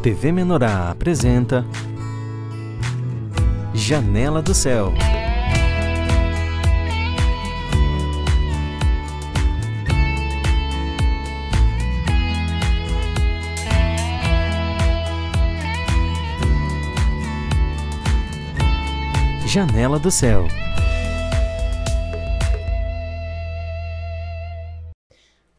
TV Menorá apresenta Janela do Céu. Janela do Céu.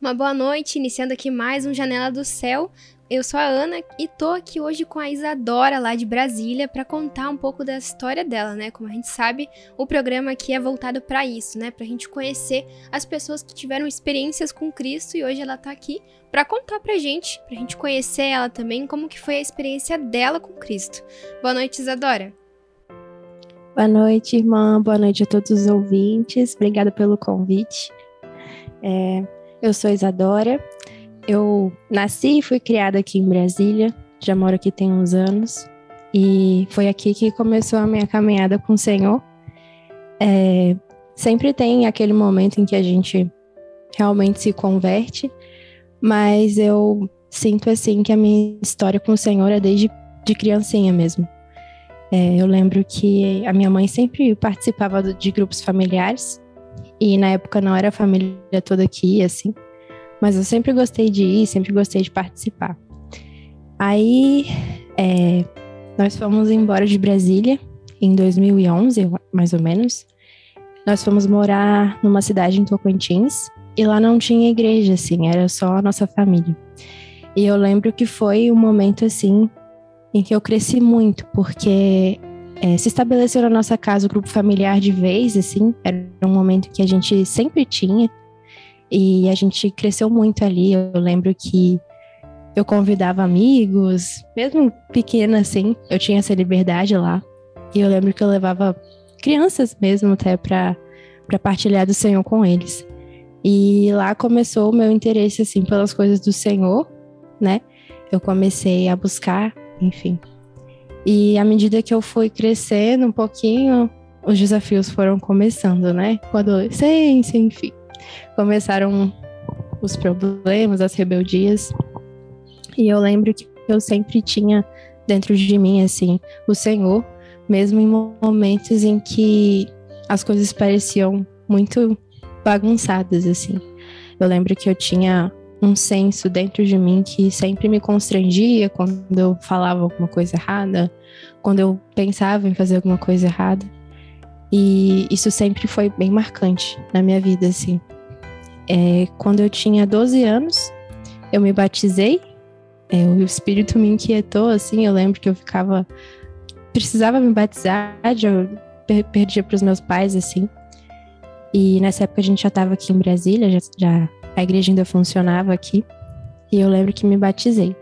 Uma boa noite, iniciando aqui mais um Janela do Céu. Eu sou a Ana e tô aqui hoje com a Isadora lá de Brasília para contar um pouco da história dela, né? Como a gente sabe, o programa aqui é voltado para isso, né? Pra gente conhecer as pessoas que tiveram experiências com Cristo e hoje ela tá aqui para contar pra gente conhecer ela também, como que foi a experiência dela com Cristo. Boa noite, Isadora. Boa noite, irmã. Boa noite a todos os ouvintes. Obrigada pelo convite. Eu sou Isadora. Eu nasci e fui criada aqui em Brasília. Já moro aqui tem uns anos. E foi aqui que começou a minha caminhada com o Senhor. Sempre tem aquele momento em que a gente realmente se converte. Mas eu sinto assim que a minha história com o Senhor é desde de criancinha mesmo. Eu lembro que a minha mãe sempre participava de grupos familiares e na época não era a família toda que ia, assim, mas eu sempre gostei de ir, sempre gostei de participar. Aí, nós fomos embora de Brasília em 2011, mais ou menos. Nós fomos morar numa cidade em Tocantins e lá não tinha igreja, assim, era só a nossa família. E eu lembro que foi um momento, assim, em que eu cresci muito, porque se estabeleceu na nossa casa o grupo familiar de vez, assim, era um momento que a gente sempre tinha, e a gente cresceu muito ali. Eu lembro que eu convidava amigos, mesmo pequena, assim, eu tinha essa liberdade lá, e eu lembro que eu levava crianças mesmo até para partilhar do Senhor com eles. E lá começou o meu interesse, assim, pelas coisas do Senhor, né? Eu comecei a buscar, enfim. E à medida que eu fui crescendo um pouquinho, os desafios foram começando, né? Com a adolescência, enfim. Começaram os problemas, as rebeldias. E eu lembro que eu sempre tinha dentro de mim, assim, o Senhor, mesmo em momentos em que as coisas pareciam muito bagunçadas, assim. Eu lembro que eu tinha um senso dentro de mim que sempre me constrangia quando eu falava alguma coisa errada, quando eu pensava em fazer alguma coisa errada. E isso sempre foi bem marcante na minha vida, assim. Quando eu tinha 12 anos, eu me batizei, o Espírito me inquietou, assim, eu lembro que eu precisava me batizar, eu perdia para os meus pais, assim. E nessa época a gente já estava aqui em Brasília, a igreja ainda funcionava aqui, e eu lembro que me batizei.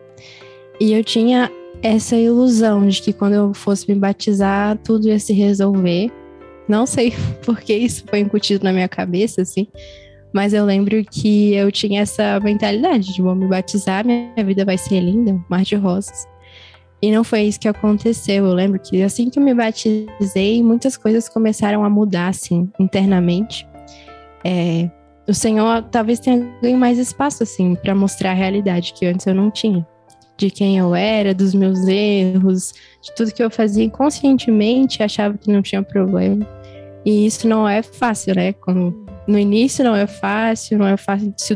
E eu tinha essa ilusão de que quando eu fosse me batizar, tudo ia se resolver. Não sei por que isso foi incutido na minha cabeça, assim, mas eu lembro que eu tinha essa mentalidade de vou me batizar, minha vida vai ser linda, um mar de rosas. E não foi isso que aconteceu. Eu lembro que assim que eu me batizei, muitas coisas começaram a mudar, assim, internamente. O Senhor talvez tenha ganho mais espaço, assim, para mostrar a realidade que antes eu não tinha. De quem eu era, dos meus erros, de tudo que eu fazia inconscientemente, achava que não tinha problema. E isso não é fácil, né? No início não é fácil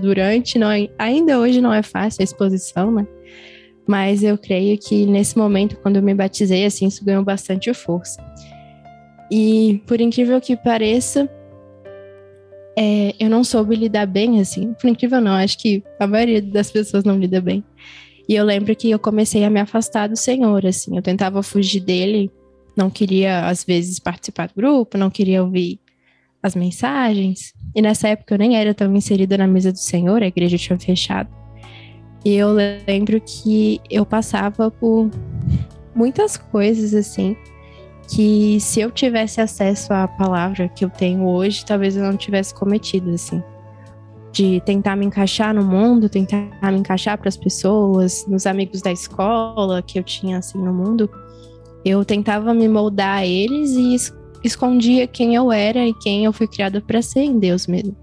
durante, ainda hoje não é fácil a exposição, né? Mas eu creio que nesse momento, quando eu me batizei, assim, isso ganhou bastante força. E por incrível que pareça, eu não soube lidar bem, assim. Por incrível não, acho que a maioria das pessoas não lida bem. E eu lembro que eu comecei a me afastar do Senhor, assim. Eu tentava fugir dele, não queria, às vezes, participar do grupo, não queria ouvir as mensagens. E nessa época eu nem era tão inserida na mesa do Senhor, a igreja tinha fechado. E eu lembro que eu passava por muitas coisas, assim, que se eu tivesse acesso à palavra que eu tenho hoje, talvez eu não tivesse cometido, assim. De tentar me encaixar no mundo, tentar me encaixar para as pessoas, nos amigos da escola que eu tinha, assim, no mundo. Eu tentava me moldar a eles e escondia quem eu era e quem eu fui criada para ser em Deus mesmo.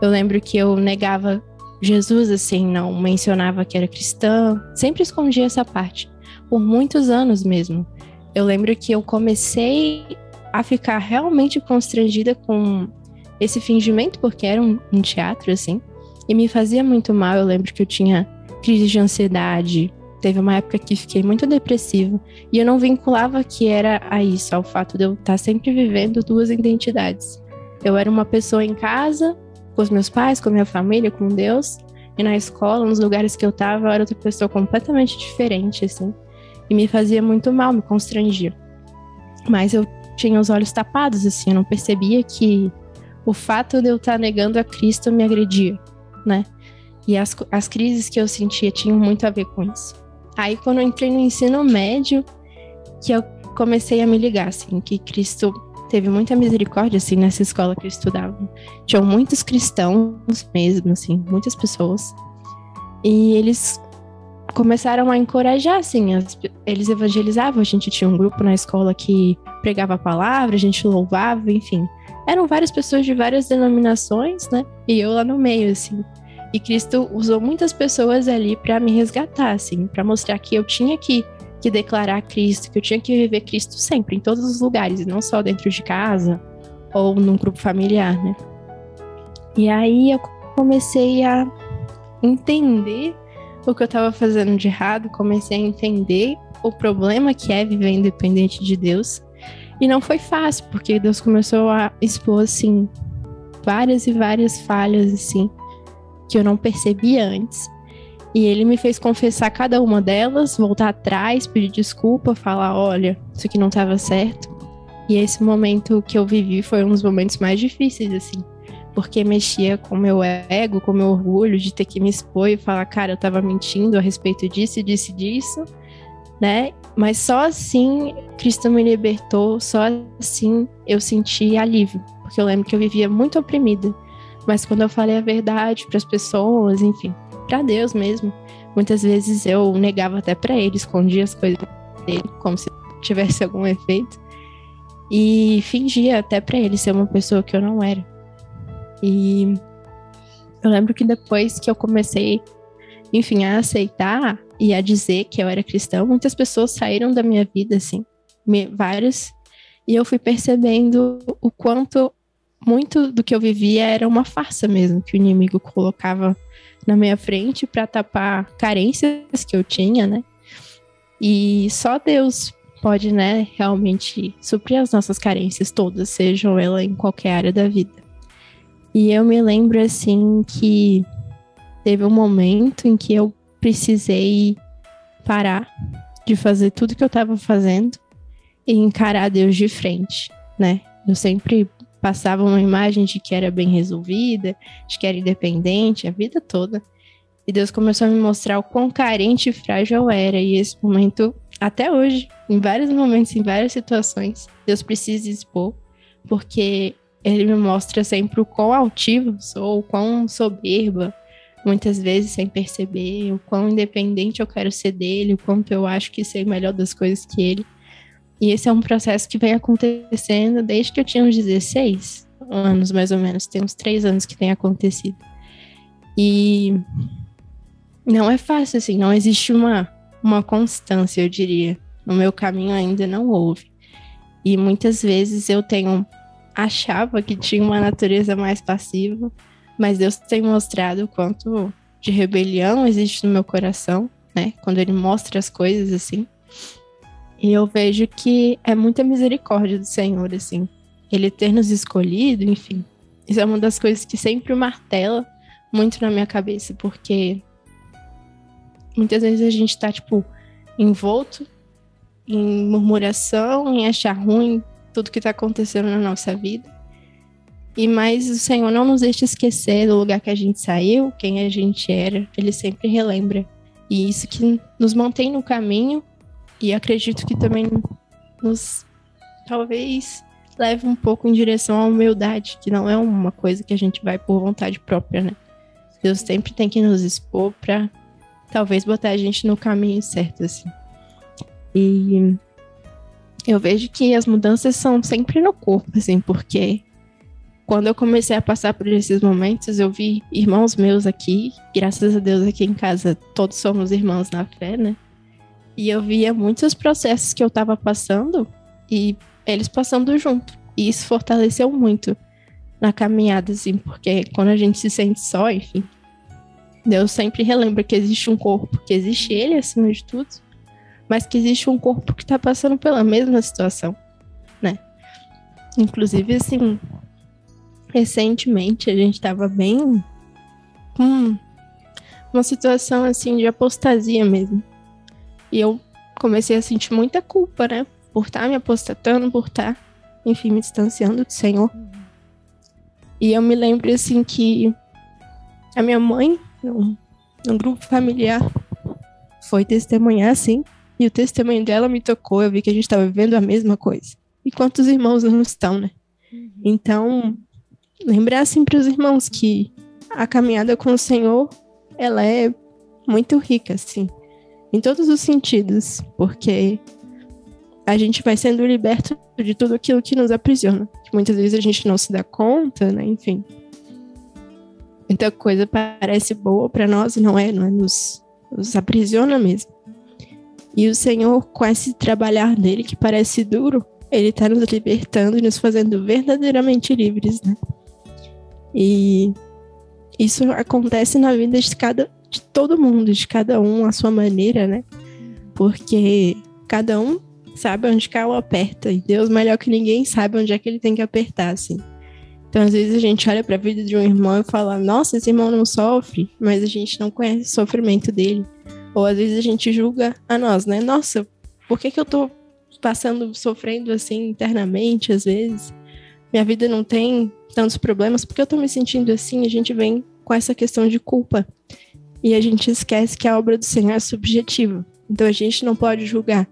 Eu lembro que eu negava Jesus, assim, não mencionava que era cristã, sempre escondia essa parte, por muitos anos mesmo. Eu lembro que eu comecei a ficar realmente constrangida com esse fingimento, porque era um teatro, assim, e me fazia muito mal. Eu lembro que eu tinha crise de ansiedade, teve uma época que fiquei muito depressiva, e eu não vinculava que era a isso, ao fato de eu estar sempre vivendo duas identidades. Eu era uma pessoa em casa, com os meus pais, com a minha família, com Deus, e na escola, nos lugares que eu estava, eu era outra pessoa completamente diferente, assim, e me fazia muito mal, me constrangia. Mas eu tinha os olhos tapados, assim, eu não percebia que o fato de eu estar negando a Cristo me agredia, né? E as crises que eu sentia tinham muito a ver com isso. Aí, quando eu entrei no ensino médio, que eu comecei a me ligar, assim, que Cristo teve muita misericórdia, assim, nessa escola que eu estudava. Tinham muitos cristãos mesmo, assim, muitas pessoas. E eles começaram a encorajar, assim, eles evangelizavam. A gente tinha um grupo na escola que pregava a palavra, a gente louvava, enfim. Eram várias pessoas de várias denominações, né? E eu lá no meio, assim. E Cristo usou muitas pessoas ali para me resgatar, assim, para mostrar que eu tinha que declarar Cristo, que eu tinha que viver Cristo sempre, em todos os lugares, e não só dentro de casa ou num grupo familiar, né? E aí eu comecei a entender o que eu estava fazendo de errado, comecei a entender o problema que é viver independente de Deus. E não foi fácil, porque Deus começou a expor, assim, várias e várias falhas, assim, que eu não percebia antes. E ele me fez confessar cada uma delas, voltar atrás, pedir desculpa, falar, olha, isso aqui não estava certo. E esse momento que eu vivi foi um dos momentos mais difíceis, assim, porque mexia com o meu ego, com o meu orgulho de ter que me expor e falar, cara, eu estava mentindo a respeito disso, disso, né? Mas só assim Cristo me libertou, só assim eu senti alívio, porque eu lembro que eu vivia muito oprimida. Mas quando eu falei a verdade para as pessoas, enfim, para Deus mesmo, muitas vezes eu negava até para ele, escondia as coisas dele, como se tivesse algum efeito, e fingia até para ele ser uma pessoa que eu não era. E eu lembro que depois que eu comecei, enfim, a aceitar e a dizer que eu era cristã, muitas pessoas saíram da minha vida, assim, várias, e eu fui percebendo o quanto muito do que eu vivia era uma farsa mesmo, que o inimigo colocava na minha frente para tapar carências que eu tinha, né? E só Deus pode, né, realmente suprir as nossas carências todas, sejam elas em qualquer área da vida. E eu me lembro, assim, que teve um momento em que eu precisei parar de fazer tudo que eu estava fazendo e encarar Deus de frente, né? Eu sempre passava uma imagem de que era bem resolvida, de que era independente a vida toda. E Deus começou a me mostrar o quão carente e frágil eu era. E esse momento, até hoje, em vários momentos, em várias situações, Deus precisa expor, porque Ele me mostra sempre o quão altivo sou, o quão soberba, muitas vezes sem perceber, o quão independente eu quero ser dele, o quanto eu acho que sei melhor das coisas que ele. E esse é um processo que vem acontecendo desde que eu tinha uns 16 anos, mais ou menos. Tem uns 3 anos que tem acontecido. E não é fácil, assim, não existe uma constância, eu diria. No meu caminho ainda não houve. E muitas vezes eu achava que tinha uma natureza mais passiva, mas Deus tem mostrado o quanto de rebelião existe no meu coração, né? Quando Ele mostra as coisas, assim. E eu vejo que é muita misericórdia do Senhor, assim. Ele ter nos escolhido, enfim. Isso é uma das coisas que sempre martela muito na minha cabeça, porque muitas vezes a gente tá, tipo, envolto em murmuração, em achar ruim tudo que tá acontecendo na nossa vida. Mas o Senhor não nos deixa esquecer do lugar que a gente saiu, quem a gente era. Ele sempre relembra. E isso que nos mantém no caminho. E acredito que também nos, talvez, leve um pouco em direção à humildade, que não é uma coisa que a gente vai por vontade própria, né? Deus sempre tem que nos expor pra, talvez, botar a gente no caminho certo, assim. E eu vejo que as mudanças são sempre no corpo, assim, porque quando eu comecei a passar por esses momentos, eu vi irmãos meus aqui, graças a Deus aqui em casa, todos somos irmãos na fé, né? E eu via muitos processos que eu tava passando e eles passando junto. E isso fortaleceu muito na caminhada, assim, porque quando a gente se sente só, enfim, Deus sempre relembra que existe um corpo, que existe Ele acima de tudo, mas que existe um corpo que tá passando pela mesma situação, né? Inclusive, assim, recentemente a gente tava bem com uma situação, assim, de apostasia mesmo. E eu comecei a sentir muita culpa, né? Por estar me apostatando, por estar, enfim, me distanciando do Senhor. E eu me lembro, assim, que a minha mãe, num grupo familiar, foi testemunhar, assim, e o testemunho dela me tocou. Eu vi que a gente estava vivendo a mesma coisa. E quantos irmãos não estão, né? Então, lembrar, assim, para os irmãos que a caminhada com o Senhor, ela é muito rica, assim, em todos os sentidos, porque a gente vai sendo liberto de tudo aquilo que nos aprisiona, que muitas vezes a gente não se dá conta, né? Enfim, muita coisa parece boa para nós e não é nos aprisiona mesmo. E o Senhor, com esse trabalhar dele que parece duro, ele tá nos libertando e nos fazendo verdadeiramente livres, né? E isso acontece na vida de todo mundo, de cada um à sua maneira, né? Porque cada um sabe onde calo aperta, e Deus, melhor que ninguém, sabe onde é que ele tem que apertar, assim. Então, às vezes a gente olha para a vida de um irmão e fala, nossa, esse irmão não sofre, mas a gente não conhece o sofrimento dele. Ou às vezes a gente julga a nós, né? Nossa, por que eu tô sofrendo assim internamente, às vezes? Minha vida não tem tantos problemas, porque eu tô me sentindo assim? A gente vem com essa questão de culpa. E a gente esquece que a obra do Senhor é subjetiva. Então a gente não pode julgar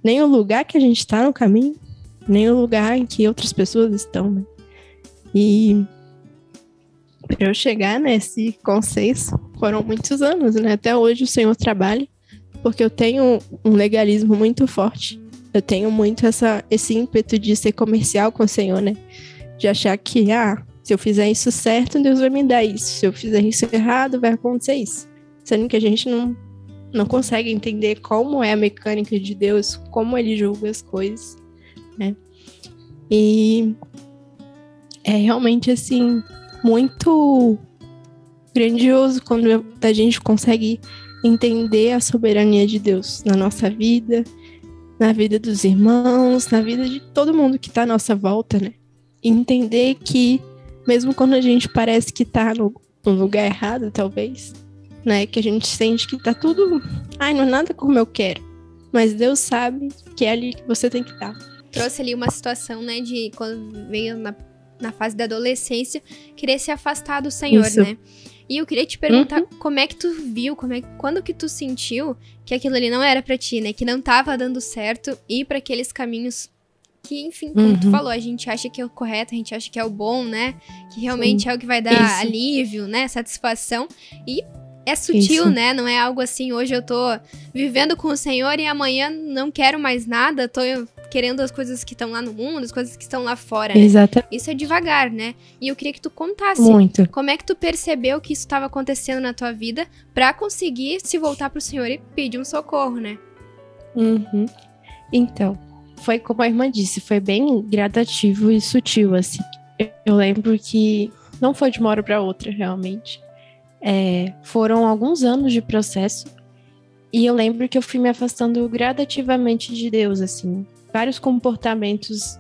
nem o lugar que a gente está no caminho, nem o lugar em que outras pessoas estão, né? E para eu chegar nesse consenso, foram muitos anos, né? Até hoje o Senhor trabalha, porque eu tenho um legalismo muito forte. Eu tenho muito esse ímpeto de ser comercial com o Senhor, né? De achar que, se eu fizer isso certo, Deus vai me dar isso. Se eu fizer isso errado, vai acontecer isso. Sendo que a gente não consegue entender como é a mecânica de Deus, como Ele julga as coisas, né? E é realmente, assim, muito grandioso quando a gente consegue entender a soberania de Deus na nossa vida, na vida dos irmãos, na vida de todo mundo que está à nossa volta, né? E entender que, mesmo quando a gente parece que está no lugar errado, talvez, né? Que a gente sente que tá tudo... não é nada como eu quero. Mas Deus sabe que é ali que você tem que estar. Trouxe ali uma situação, né, de quando veio na fase da adolescência, querer se afastar do Senhor, Isso. né? E eu queria te perguntar como é que tu viu, quando que tu sentiu que aquilo ali não era pra ti, né? Que não tava dando certo ir pra aqueles caminhos que, enfim, como tu falou, a gente acha que é o correto, a gente acha que é o bom, né? Que realmente é o que vai dar alívio, né? Satisfação. E é sutil, né? Não é algo assim, hoje eu tô vivendo com o Senhor e amanhã não quero mais nada, tô querendo as coisas que estão lá no mundo, as coisas que estão lá fora, né? Exatamente. Isso é devagar, né? E eu queria que tu contasse Muito. como é que tu percebeu que isso estava acontecendo na tua vida pra conseguir se voltar pro Senhor e pedir um socorro, né? Então, foi como a irmã disse, foi bem gradativo e sutil, assim. Eu lembro que não foi de uma hora pra outra, realmente. Foram alguns anos de processo e eu lembro que eu fui me afastando gradativamente de Deus, assim. Vários comportamentos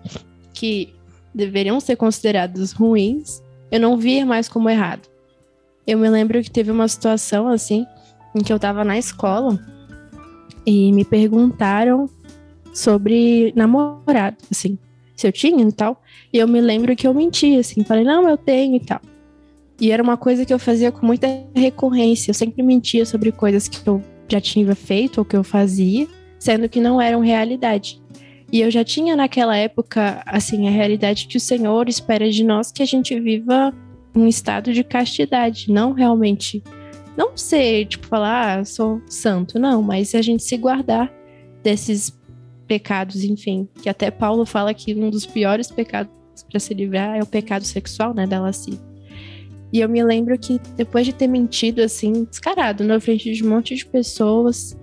que deveriam ser considerados ruins, eu não via mais como errado. Eu me lembro que teve uma situação, assim, em que eu tava na escola e me perguntaram sobre namorado, assim, se eu tinha e tal. E eu me lembro que eu menti, assim, falei, não, eu tenho e tal. E era uma coisa que eu fazia com muita recorrência. Eu sempre mentia sobre coisas que eu já tinha feito ou que eu fazia, sendo que não eram realidade. E eu já tinha naquela época, assim, a realidade que o Senhor espera de nós que a gente viva um estado de castidade, não realmente, não ser, tipo, falar, sou santo, não, mas a gente se guardar desses pecados, enfim, que até Paulo fala que um dos piores pecados para se livrar é o pecado sexual, né, da lascívia. E eu me lembro que depois de ter mentido, assim, descarado, na frente de um monte de pessoas,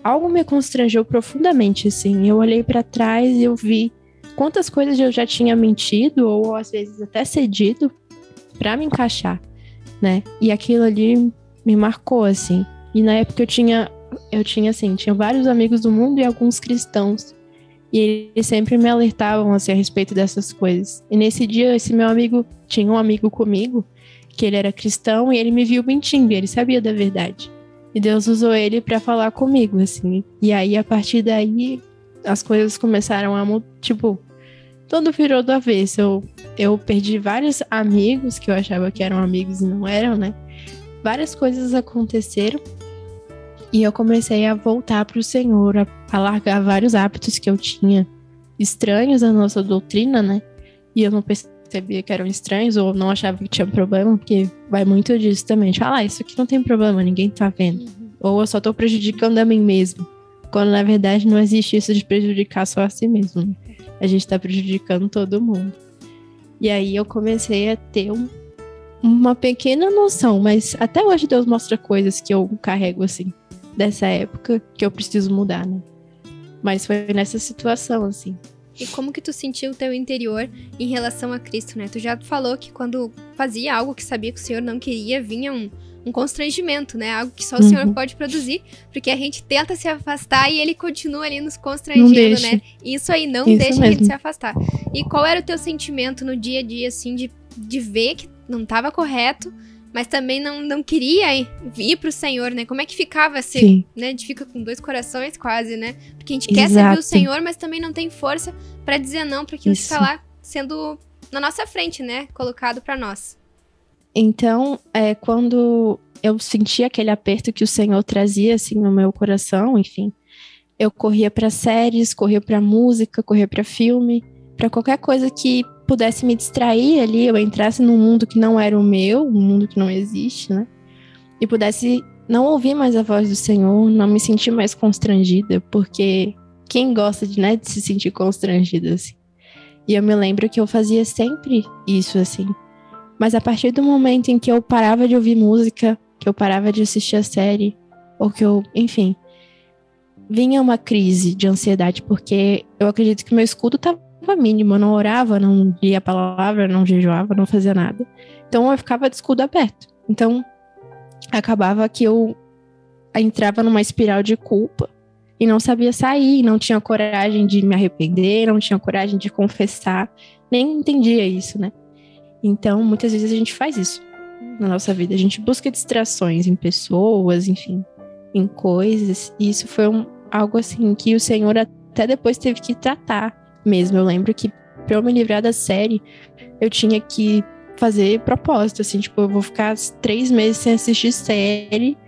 algo me constrangeu profundamente, assim. Eu olhei pra trás e eu vi quantas coisas eu já tinha mentido ou às vezes até cedido pra me encaixar, né? E aquilo ali me marcou, assim. E na época eu tinha vários amigos do mundo e alguns cristãos. E eles sempre me alertavam, assim, a respeito dessas coisas. E nesse dia, esse meu amigo, tinha um amigo comigo, que ele era cristão, e ele me viu mentindo, e ele sabia da verdade. E Deus usou ele pra falar comigo, assim. E aí, a partir daí, as coisas começaram a mudar, tipo, tudo virou do avesso. Eu perdi vários amigos que eu achava que eram amigos e não eram, né? Várias coisas aconteceram. E eu comecei a voltar para o Senhor, a largar vários hábitos que eu tinha estranhos à nossa doutrina, né? E eu não percebia que eram estranhos ou não achava que tinha problema, porque vai muito disso também. Falar, isso aqui não tem problema, ninguém tá vendo. Ou eu só tô prejudicando a mim mesmo. Quando, na verdade, não existe isso de prejudicar só a si mesmo, né? A gente tá prejudicando todo mundo. E aí eu comecei a ter uma pequena noção, mas até hoje Deus mostra coisas que eu carrego, assim, dessa época, que eu preciso mudar, né? Mas foi nessa situação, assim. E como que tu sentiu o teu interior em relação a Cristo, né? Tu já falou que quando fazia algo que sabia que o Senhor não queria, vinha um constrangimento, né? Algo que só o Senhor pode produzir, porque a gente tenta se afastar e ele continua ali nos constrangendo, né? Isso aí não deixa a gente se afastar. E qual era o teu sentimento no dia a dia, assim, de ver que não estava correto, mas também não queria ir pro Senhor, né? Como é que ficava assim, né? A gente fica com dois corações quase, né? Porque a gente quer servir o Senhor, mas também não tem força pra dizer não pra aquilo que tá lá sendo na nossa frente, né? Colocado pra nós. Então, quando eu senti aquele aperto que o Senhor trazia, assim, no meu coração, enfim, eu corria pra séries, corria pra música, corria pra filme, pra qualquer coisa que pudesse me distrair ali, eu entrasse num mundo que não era o meu, um mundo que não existe, né? E pudesse não ouvir mais a voz do Senhor, não me sentir mais constrangida, porque quem gosta de se sentir constrangida, assim? E eu me lembro que eu fazia sempre isso, assim. Mas a partir do momento em que eu parava de ouvir música, que eu parava de assistir a série, ou que eu, enfim, vinha uma crise de ansiedade, porque eu acredito que meu escudo estava mínimo, eu não orava, não lia a palavra, não jejuava, não fazia nada. Então eu ficava de escudo aberto. Então acabava que eu entrava numa espiral de culpa e não sabia sair, não tinha coragem de me arrepender, não tinha coragem de confessar, nem entendia isso, né? Então muitas vezes a gente faz isso na nossa vida, a gente busca distrações em pessoas, enfim, em coisas, e isso foi algo assim que o Senhor até depois teve que tratar mesmo. Eu lembro que pra eu me livrar da série, eu tinha que fazer propósito, assim, tipo, eu vou ficar 3 meses sem assistir série,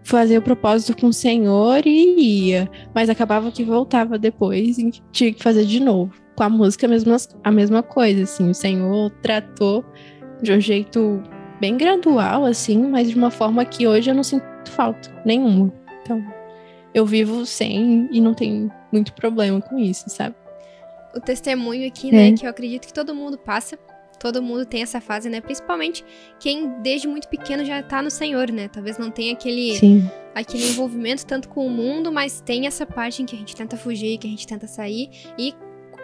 fazer o propósito com o Senhor e ia. Mas acabava que voltava depois e tinha que fazer de novo. Com a música, a mesma coisa, assim, o Senhor tratou de um jeito bem gradual, assim, mas de uma forma que hoje eu não sinto falta nenhuma. Então, eu vivo sem e não tenho muito problema com isso, sabe? O testemunho aqui, né, que eu acredito que todo mundo passa, todo mundo tem essa fase, né, principalmente quem desde muito pequeno já tá no Senhor, né, talvez não tenha aquele envolvimento tanto com o mundo, mas tem essa parte em que a gente tenta fugir, que a gente tenta sair e,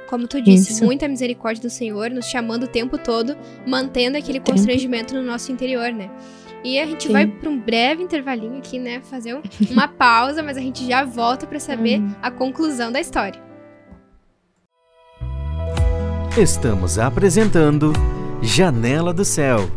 como tu disse, muita misericórdia do Senhor, nos chamando o tempo todo, mantendo aquele constrangimento no nosso interior, né. E a gente vai para um breve intervalinho aqui, né, fazer uma pausa, mas a gente já volta para saber a conclusão da história. Estamos apresentando Janela do Céu.